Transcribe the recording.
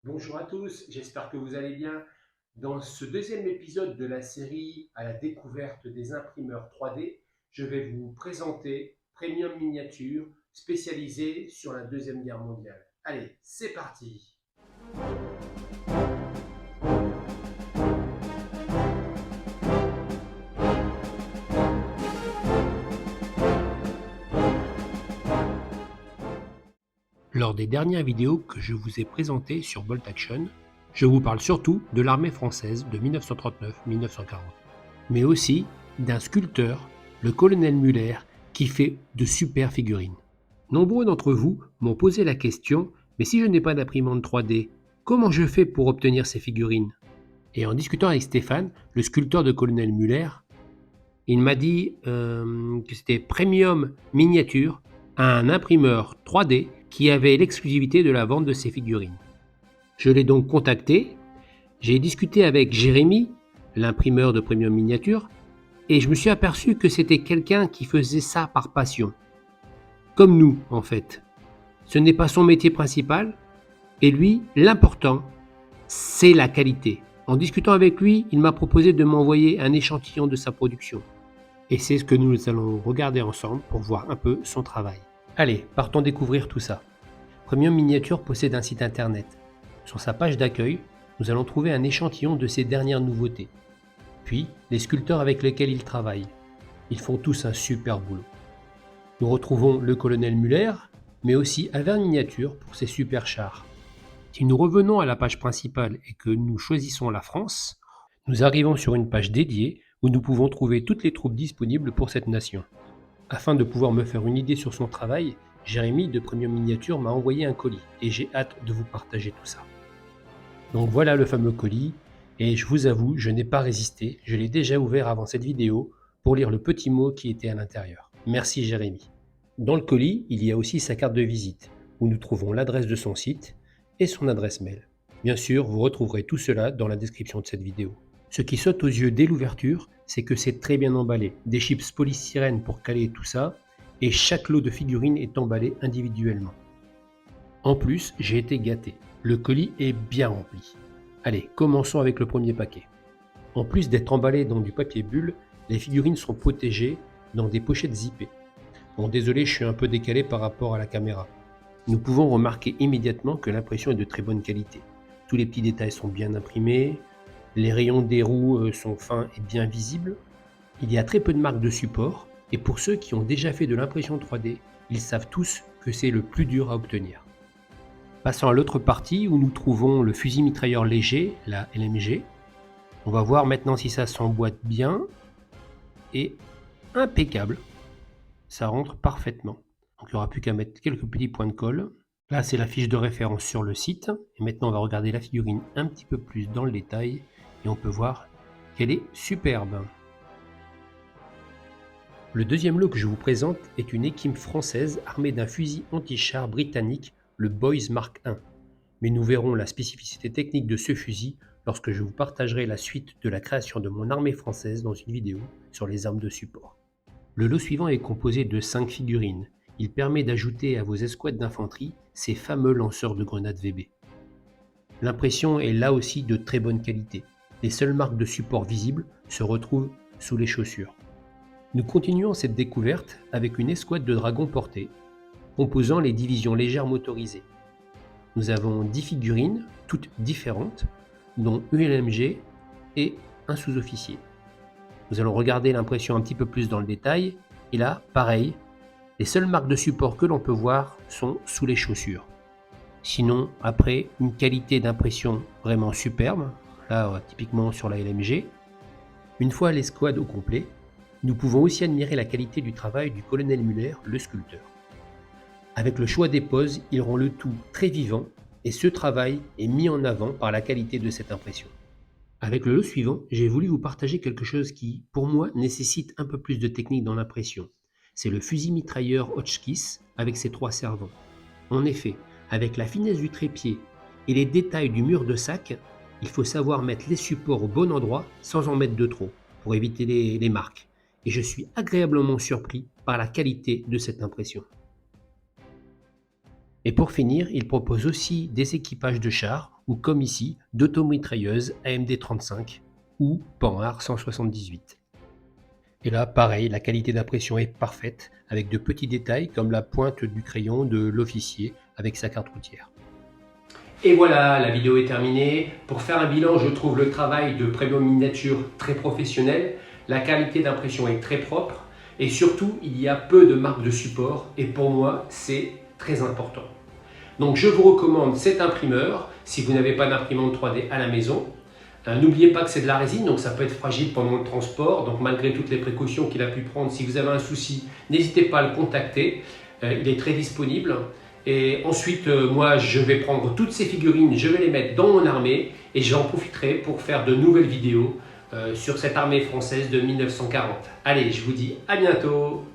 Bonjour à tous, j'espère que vous allez bien. Dans ce deuxième épisode de la série à la découverte des imprimeurs 3D, je vais vous présenter Premium Miniature, spécialisé sur la Deuxième Guerre mondiale. Allez, c'est parti! Lors des dernières vidéos que je vous ai présentées sur Bolt Action, je vous parle surtout de l'armée française de 1939-1940, mais aussi d'un sculpteur, le colonel Muller, qui fait de super figurines. Nombreux d'entre vous m'ont posé la question, mais si je n'ai pas d'imprimante 3D, comment je fais pour obtenir ces figurines? Et en discutant avec Stéphane, le sculpteur de colonel Muller, il m'a dit que c'était Premium Miniature, un imprimeur 3D qui avait l'exclusivité de la vente de ses figurines. Je l'ai donc contacté, j'ai discuté avec Jérémy, l'imprimeur de Premium Miniature, et je me suis aperçu que c'était quelqu'un qui faisait ça par passion. Comme nous, en fait. Ce n'est pas son métier principal, et lui, l'important, c'est la qualité. En discutant avec lui, il m'a proposé de m'envoyer un échantillon de sa production. Et c'est ce que nous allons regarder ensemble pour voir un peu son travail. Allez, partons découvrir tout ça. Premium Miniature possède un site internet. Sur sa page d'accueil, nous allons trouver un échantillon de ses dernières nouveautés. Puis, les sculpteurs avec lesquels il travaille. Ils font tous un super boulot. Nous retrouvons le colonel Muller, mais aussi Avern Miniature pour ses super chars. Si nous revenons à la page principale et que nous choisissons la France, nous arrivons sur une page dédiée où nous pouvons trouver toutes les troupes disponibles pour cette nation. Afin de pouvoir me faire une idée sur son travail, Jérémy de Premium Miniature m'a envoyé un colis et j'ai hâte de vous partager tout ça. Donc voilà le fameux colis, et je vous avoue, je n'ai pas résisté, je l'ai déjà ouvert avant cette vidéo pour lire le petit mot qui était à l'intérieur. Merci Jérémy. Dans le colis, il y a aussi sa carte de visite, où nous trouvons l'adresse de son site et son adresse mail. Bien sûr, vous retrouverez tout cela dans la description de cette vidéo. Ce qui saute aux yeux dès l'ouverture, c'est que c'est très bien emballé. Des chips polystyrène pour caler tout ça, et chaque lot de figurines est emballé individuellement. En plus, j'ai été gâté. Le colis est bien rempli. Allez, commençons avec le premier paquet. En plus d'être emballé dans du papier bulle, les figurines sont protégées dans des pochettes zippées. Bon, désolé, je suis un peu décalé par rapport à la caméra. Nous pouvons remarquer immédiatement que l'impression est de très bonne qualité. Tous les petits détails sont bien imprimés, les rayons des roues sont fins et bien visibles. Il y a très peu de marques de support, et pour ceux qui ont déjà fait de l'impression 3D, ils savent tous que c'est le plus dur à obtenir. Passons à l'autre partie où nous trouvons le fusil mitrailleur léger, la LMG. On va voir maintenant si ça s'emboîte bien, et impeccable. Ça rentre parfaitement. Donc il n'y aura plus qu'à mettre quelques petits points de colle. Là, c'est la fiche de référence sur le site. Et maintenant, on va regarder la figurine un petit peu plus dans le détail. Et on peut voir qu'elle est superbe. Le deuxième lot que je vous présente est une équipe française armée d'un fusil anti-char britannique, le Boys Mark I. Mais nous verrons la spécificité technique de ce fusil lorsque je vous partagerai la suite de la création de mon armée française dans une vidéo sur les armes de support. Le lot suivant est composé de 5 figurines. Il permet d'ajouter à vos escouades d'infanterie ces fameux lanceurs de grenades VB. L'impression est là aussi de très bonne qualité. Les seules marques de support visibles se retrouvent sous les chaussures. Nous continuons cette découverte avec une escouade de dragons portés, composant les divisions légères motorisées. Nous avons 10 figurines, toutes différentes, dont une LMG et un sous-officier. Nous allons regarder l'impression un petit peu plus dans le détail, et là, pareil, les seules marques de support que l'on peut voir sont sous les chaussures. Sinon, après, une qualité d'impression vraiment superbe, là typiquement sur la LMG. Une fois l'escouade au complet, nous pouvons aussi admirer la qualité du travail du colonel Muller, le sculpteur. Avec le choix des poses, il rend le tout très vivant, et ce travail est mis en avant par la qualité de cette impression. Avec le lot suivant, j'ai voulu vous partager quelque chose qui, pour moi, nécessite un peu plus de technique dans l'impression. C'est le fusil mitrailleur Hotchkiss avec ses 3 servants. En effet, avec la finesse du trépied et les détails du mur de sac, il faut savoir mettre les supports au bon endroit sans en mettre de trop, pour éviter les marques. Et je suis agréablement surpris par la qualité de cette impression. Et pour finir, il propose aussi des équipages de chars ou comme ici, d'automitrailleuses AMD-35 ou Panhard 178. Et là, pareil, la qualité d'impression est parfaite, avec de petits détails comme la pointe du crayon de l'officier avec sa carte routière. Et voilà, la vidéo est terminée. Pour faire un bilan, je trouve le travail de Premium Miniature très professionnel. La qualité d'impression est très propre et surtout, il y a peu de marques de support et pour moi, c'est très important. Donc je vous recommande cet imprimeur si vous n'avez pas d'imprimante 3D à la maison. N'oubliez pas que c'est de la résine, donc ça peut être fragile pendant le transport. Donc malgré toutes les précautions qu'il a pu prendre, si vous avez un souci, n'hésitez pas à le contacter. Il est très disponible. Et ensuite, moi, je vais prendre toutes ces figurines, je vais les mettre dans mon armée et j'en profiterai pour faire de nouvelles vidéos sur cette armée française de 1940. Allez, je vous dis à bientôt!